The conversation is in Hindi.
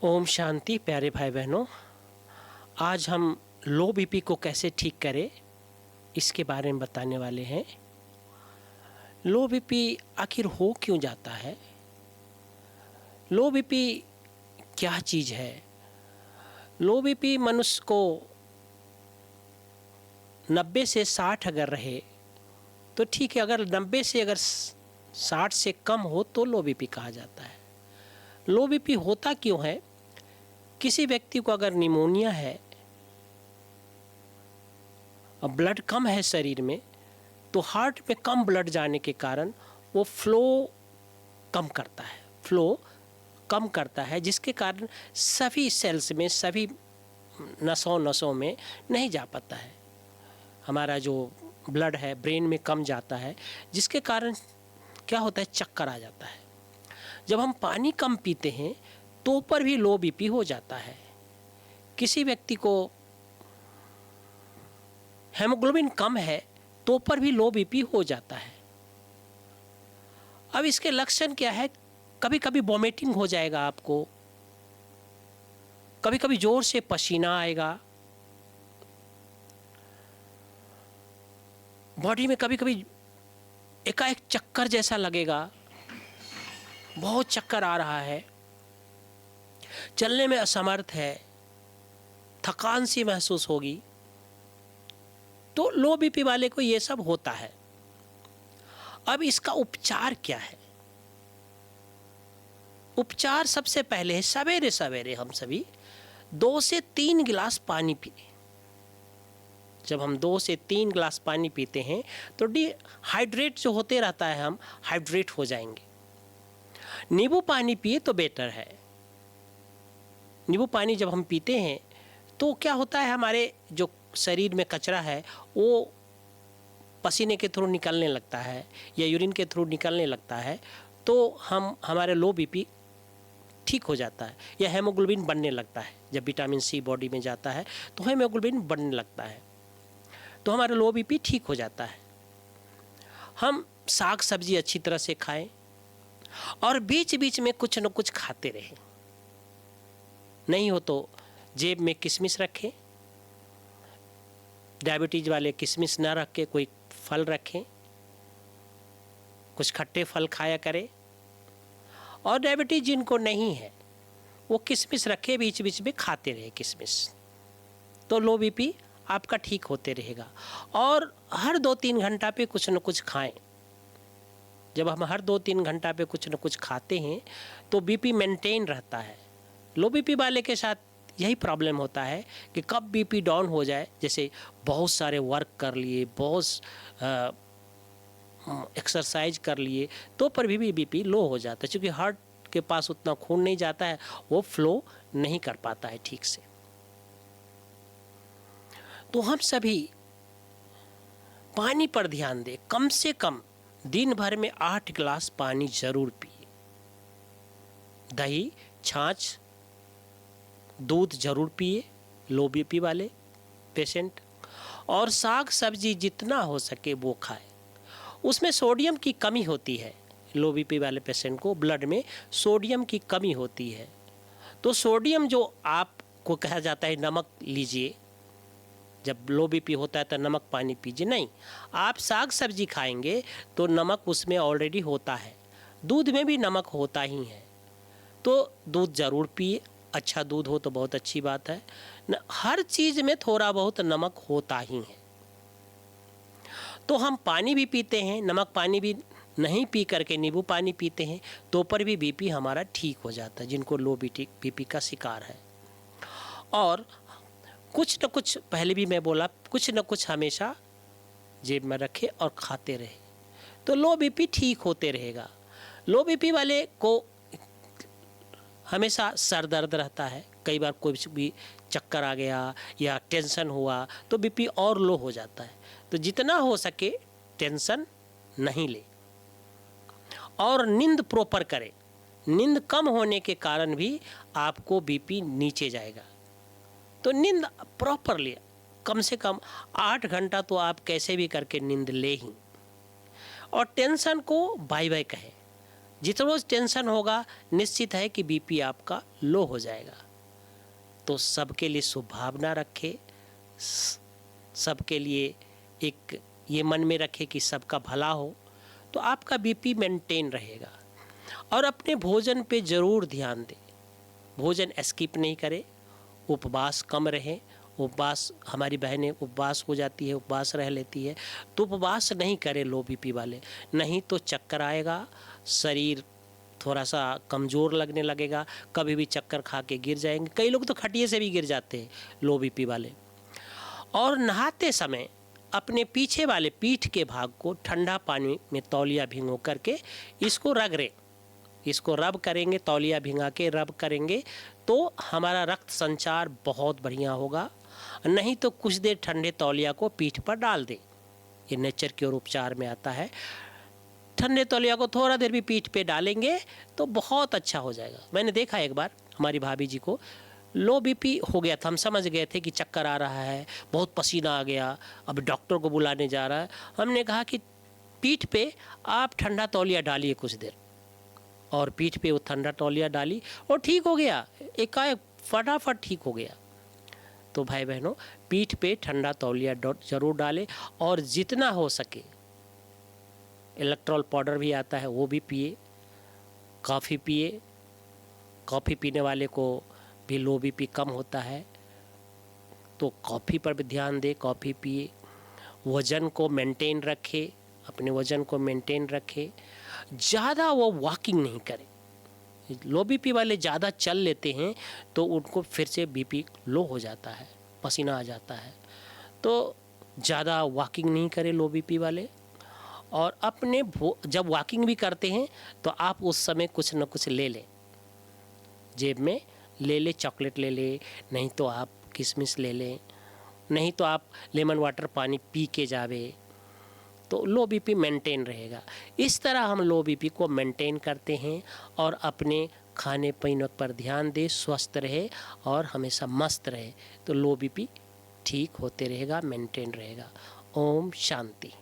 ओम शांति। प्यारे भाई बहनों, आज हम लो बीपी को कैसे ठीक करें इसके बारे में बताने वाले हैं। लो बीपी आखिर हो क्यों जाता है? लो बीपी क्या चीज़ है? लो बीपी मनुष्य को 90 से 60 अगर रहे तो ठीक है, अगर 90 से 60 से कम हो तो लो बीपी कहा जाता है। लो बीपी होता क्यों है? किसी व्यक्ति को अगर निमोनिया है और ब्लड कम है शरीर में, तो हार्ट में कम ब्लड जाने के कारण वो फ्लो कम करता है, जिसके कारण सभी सेल्स में, सभी नसों में नहीं जा पाता है। हमारा जो ब्लड है ब्रेन में कम जाता है, जिसके कारण क्या होता है, चक्कर आ जाता है। जब हम पानी कम पीते हैं तो पर भी लो बीपी हो जाता है। किसी व्यक्ति को हेमोग्लोबिन कम है तो पर भी लो बीपी हो जाता है। अब इसके लक्षण क्या है? कभी कभी वॉमिटिंग हो जाएगा आपको, कभी कभी जोर से पसीना आएगा, बॉडी में कभी कभी एकाएक चक्कर जैसा लगेगा, बहुत चक्कर आ रहा है, चलने में असमर्थ है, थकान सी महसूस होगी। तो लो बीपी वाले को ये सब होता है। अब इसका उपचार क्या है? उपचार सबसे पहले है सवेरे सवेरे हम सभी 2 से 3 गिलास पानी पिए। जब हम 2 से 3 गिलास पानी पीते हैं तो डिहाइड्रेट जो होते रहता है, हम हाइड्रेट हो जाएंगे। नींबू पानी पिए तो बेटर है। नींबू पानी जब हम पीते हैं तो क्या होता है, हमारे जो शरीर में कचरा है वो पसीने के थ्रू निकलने लगता है या यूरिन के थ्रू निकलने लगता है, तो हमारे लो बीपी ठीक हो जाता है। या हेमोग्लोबिन बनने लगता है। जब विटामिन सी बॉडी में जाता है तो हेमोग्लोबिन बनने लगता है, तो हमारा लो बीपी ठीक हो जाता है। हम साग सब्जी अच्छी तरह से खाएं और बीच बीच में कुछ न कुछ खाते रहें। नहीं हो तो जेब में किशमिश रखें, डायबिटीज वाले किशमिश ना रख के कोई फल रखें, कुछ खट्टे फल खाया करें। और डायबिटीज जिनको नहीं है वो किशमिश रखे, बीच बीच में खाते रहे किशमिश, तो लो बीपी आपका ठीक होते रहेगा। और हर 2-3 घंटा पे कुछ न कुछ खाएं। जब हम हर 2-3 घंटा पे कुछ न कुछ खाते हैं तो बीपी मेंटेन रहता है। लो बीपी वाले के साथ यही प्रॉब्लम होता है कि कब बीपी डाउन हो जाए, जैसे बहुत सारे वर्क कर लिए, बहुत एक्सरसाइज कर लिए, तो पर भी बीपी लो हो जाता है, क्योंकि हार्ट के पास उतना खून नहीं जाता है, वो फ्लो नहीं कर पाता है ठीक से। तो हम सभी पानी पर ध्यान दें। कम से कम दिन भर में 8 गिलास पानी जरूर पिए। दही, छाछ, दूध जरूर पिए लो बीपी वाले पेशेंट। और साग सब्जी जितना हो सके वो खाए। उसमें सोडियम की कमी होती है। लो बीपी वाले पेशेंट को ब्लड में सोडियम की कमी होती है, तो सोडियम जो आपको कहा जाता है नमक लीजिए, जब लो बीपी होता है तो नमक पानी पीजिए, नहीं, आप साग सब्जी खाएंगे तो नमक उसमें ऑलरेडी होता है। दूध में भी नमक होता ही है, तो दूध ज़रूर पिए। अच्छा दूध हो तो बहुत अच्छी बात है। हर चीज़ में थोड़ा बहुत नमक होता ही है। तो हम पानी भी पीते हैं, नमक पानी भी नहीं पी करके नींबू पानी पीते हैं, तो पर भी बीपी हमारा ठीक हो जाता है, जिनको लो बीपी का शिकार है। और कुछ न कुछ, पहले भी मैं बोला, कुछ न कुछ हमेशा जेब में रखे और खाते रहे, तो लो बीपी ठीक होते रहेगा। लो बीपी वाले को हमेशा सर दर्द रहता है, कई बार कोई भी चक्कर आ गया या टेंशन हुआ तो बीपी और लो हो जाता है। तो जितना हो सके टेंशन नहीं ले और नींद प्रॉपर करें। नींद कम होने के कारण भी आपको बीपी नीचे जाएगा, तो नींद प्रॉपर ले। कम से कम 8 घंटा तो आप कैसे भी करके नींद ले ही। और टेंशन को बाय बाय कहें। जितना रोज टेंशन होगा निश्चित है कि बीपी आपका लो हो जाएगा। तो सबके लिए शुभ भावना रखें, सबके लिए एक ये मन में रखें कि सबका भला हो, तो आपका बीपी मेंटेन रहेगा। और अपने भोजन पे ज़रूर ध्यान दें, भोजन स्किप नहीं करें, उपवास कम रहें। उपवास, हमारी बहनें उपवास हो जाती है, उपवास रह लेती है, तो उपवास नहीं करें लो बीपी वाले, नहीं तो चक्कर आएगा, शरीर थोड़ा सा कमज़ोर लगने लगेगा, कभी भी चक्कर खा के गिर जाएंगे। कई लोग तो खटिए से भी गिर जाते हैं लो बीपी वाले। और नहाते समय अपने पीछे वाले पीठ के भाग को ठंडा पानी में तौलिया भिगो करके इसको रगड़ें, इसको रब करेंगे, तौलिया भिंगा के रब करेंगे तो हमारा रक्त संचार बहुत बढ़िया होगा। नहीं तो कुछ देर ठंडे तौलिया को पीठ पर डाल दें, ये नेचर क्योर उपचार में आता है। ठंडे तौलिया को थोड़ा देर भी पीठ पे डालेंगे तो बहुत अच्छा हो जाएगा। मैंने देखा एक बार हमारी भाभी जी को लो बीपी हो गया था, हम समझ गए थे कि चक्कर आ रहा है, बहुत पसीना आ गया, अब डॉक्टर को बुलाने जा रहा है। हमने कहा कि पीठ पे आप ठंडा तौलिया डालिए कुछ देर, और पीठ पे वो ठंडा तौलिया डाली और ठीक हो गया, एकाएक फटाफट ठीक हो गया। तो भाई बहनों, पीठ पे ठंडा तौलिया ज़रूर डालें, और जितना हो सके इलेक्ट्रॉल पाउडर भी आता है वो भी पिए, कॉफ़ी पिए, कॉफ़ी पीने वाले को भी लो बीपी कम होता है, तो कॉफ़ी पर भी ध्यान दें, कॉफ़ी पिए। वज़न को मेंटेन रखें, अपने वज़न को मेंटेन रखें, ज़्यादा वो वॉकिंग नहीं करें। लो बीपी वाले ज़्यादा चल लेते हैं तो उनको फिर से बीपी लो हो जाता है, पसीना आ जाता है। तो ज़्यादा वॉकिंग नहीं करें लो बीपी वाले। और अपने जब वॉकिंग भी करते हैं तो आप उस समय कुछ न कुछ ले लें, जेब में ले लें, चॉकलेट ले लें, नहीं तो आप किशमिश ले लें, नहीं तो आप लेमन वाटर पानी पी के जावे, तो लो बीपी मेंटेन रहेगा। इस तरह हम लो बीपी को मेंटेन करते हैं और अपने खाने पीने पर ध्यान दें, स्वस्थ रहे और हमेशा मस्त रहे, तो लो बीपी ठीक होते रहेगा, मेंटेन रहेगा। ओम शांति।